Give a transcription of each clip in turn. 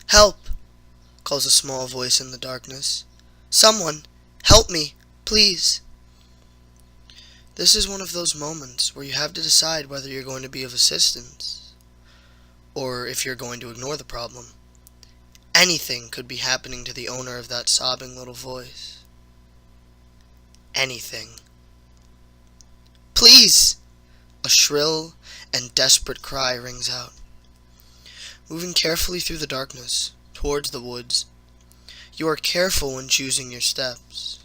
"Help!" calls a small voice in the darkness. "Someone, help me, please." This is one of those moments where you have to decide whether you're going to be of assistance, or if you're going to ignore the problem. Anything could be happening to the owner of that sobbing little voice. Anything. "Please!" A shrill and desperate cry rings out. Moving carefully through the darkness, towards the woods, you are careful when choosing your steps.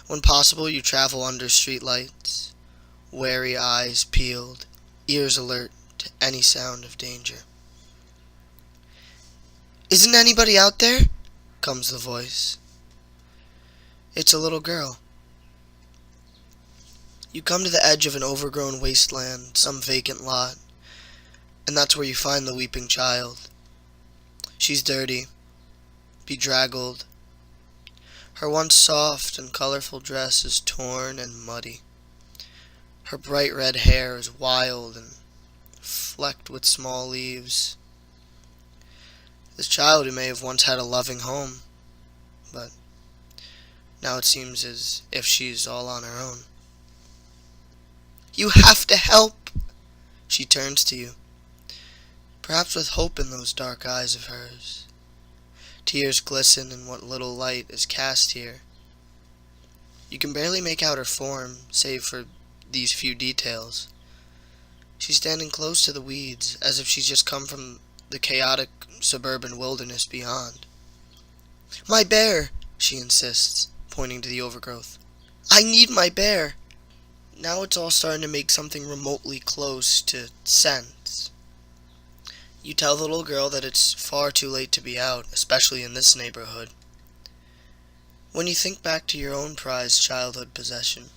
When possible, you travel under street lights, wary eyes peeled, ears alert to any sound of danger. "Isn't anybody out there?" comes the voice. It's a little girl. You come to the edge of an overgrown wasteland, some vacant lot, and that's where you find the weeping child. She's dirty, bedraggled. Her once soft and colorful dress is torn and muddy. Her bright red hair is wild and flecked with small leaves. This child who may have once had a loving home, but now it seems as if she's all on her own. "You have to help!" She turns to you, perhaps with hope in those dark eyes of hers. Tears glisten in what little light is cast here. You can barely make out her form, save for these few details. She's standing close to the weeds, as if she's just come from the chaotic suburban wilderness beyond. "My bear!" she insists, pointing to the overgrowth. "I need my bear!" Now it's all starting to make something remotely close to sense. You tell the little girl that it's far too late to be out, especially in this neighborhood. When you think back to your own prized childhood possession,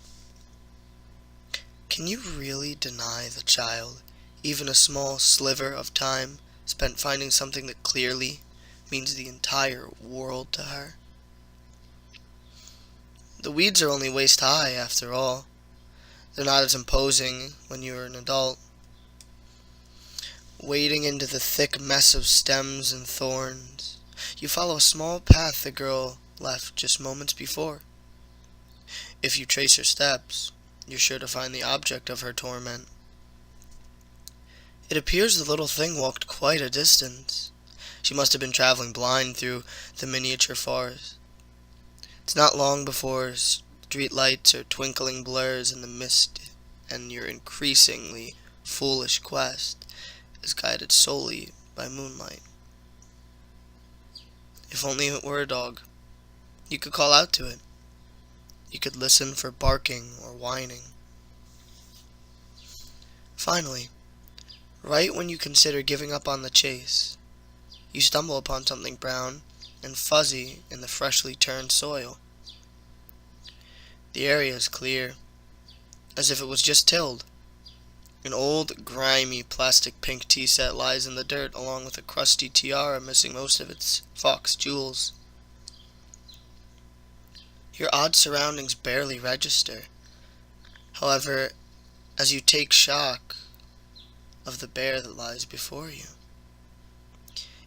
can you really deny the child even a small sliver of time spent finding something that clearly means the entire world to her? The weeds are only waist high, after all. They're not as imposing when you're an adult. Wading into the thick mess of stems and thorns, you follow a small path the girl left just moments before. If you trace her steps, you're sure to find the object of her torment. It appears the little thing walked quite a distance. She must have been traveling blind through the miniature forest. It's not long before street lights are twinkling blurs in the mist, and your increasingly foolish quest is guided solely by moonlight. If only it were a dog, you could call out to it. You could listen for barking or whining. Finally, right when you consider giving up on the chase, you stumble upon something brown and fuzzy in the freshly turned soil. The area is clear, as if it was just tilled. An old, grimy, plastic pink tea set lies in the dirt, along with a crusty tiara missing most of its fox jewels. Your odd surroundings barely register. However, as you take shock of the bear that lies before you,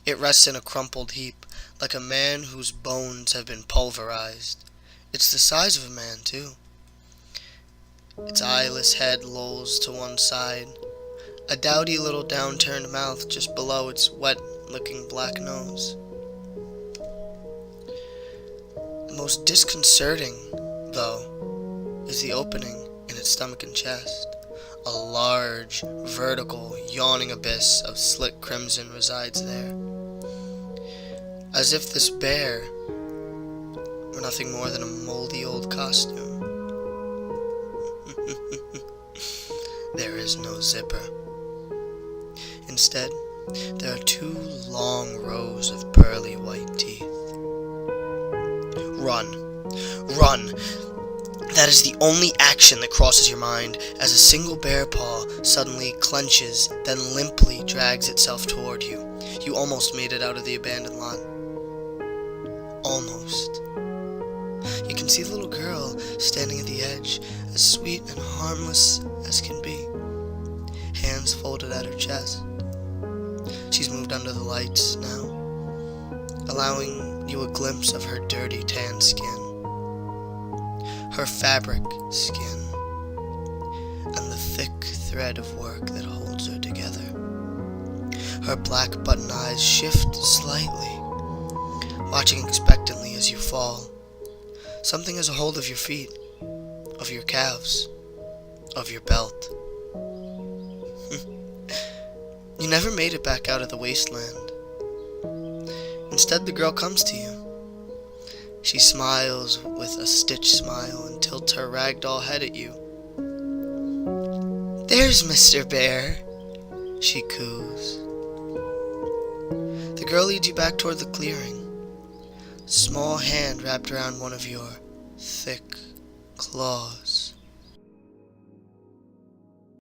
it rests in a crumpled heap, like a man whose bones have been pulverized. It's the size of a man, too. Its eyeless head lolls to one side, a dowdy little downturned mouth just below its wet-looking black nose. The most disconcerting, though, is the opening in its stomach and chest. A large, vertical, yawning abyss of slick crimson resides there, as if this bear were nothing more than a moldy old costume. There is no zipper. Instead, there are two long rows of pearly white teeth. Run! Run! That is the only action that crosses your mind as a single bear paw suddenly clenches, then limply drags itself toward you. You almost made it out of the abandoned lot. Almost. You can can see the little girl standing at the edge, as sweet and harmless as can be, hands folded at her chest. She's moved under the lights now, allowing you a glimpse of her dirty tan skin, her fabric skin, and the thick thread of work that holds her together. Her black button eyes shift slightly, watching expectantly as you fall. Something has a hold of your feet, of your calves, of your belt. You never made it back out of the wasteland. Instead, the girl comes to you. She smiles with a stitch smile and tilts her ragdoll head at you. "There's Mr. Bear," she coos. The girl leads you back toward the clearing, small hand wrapped around one of your thick claws.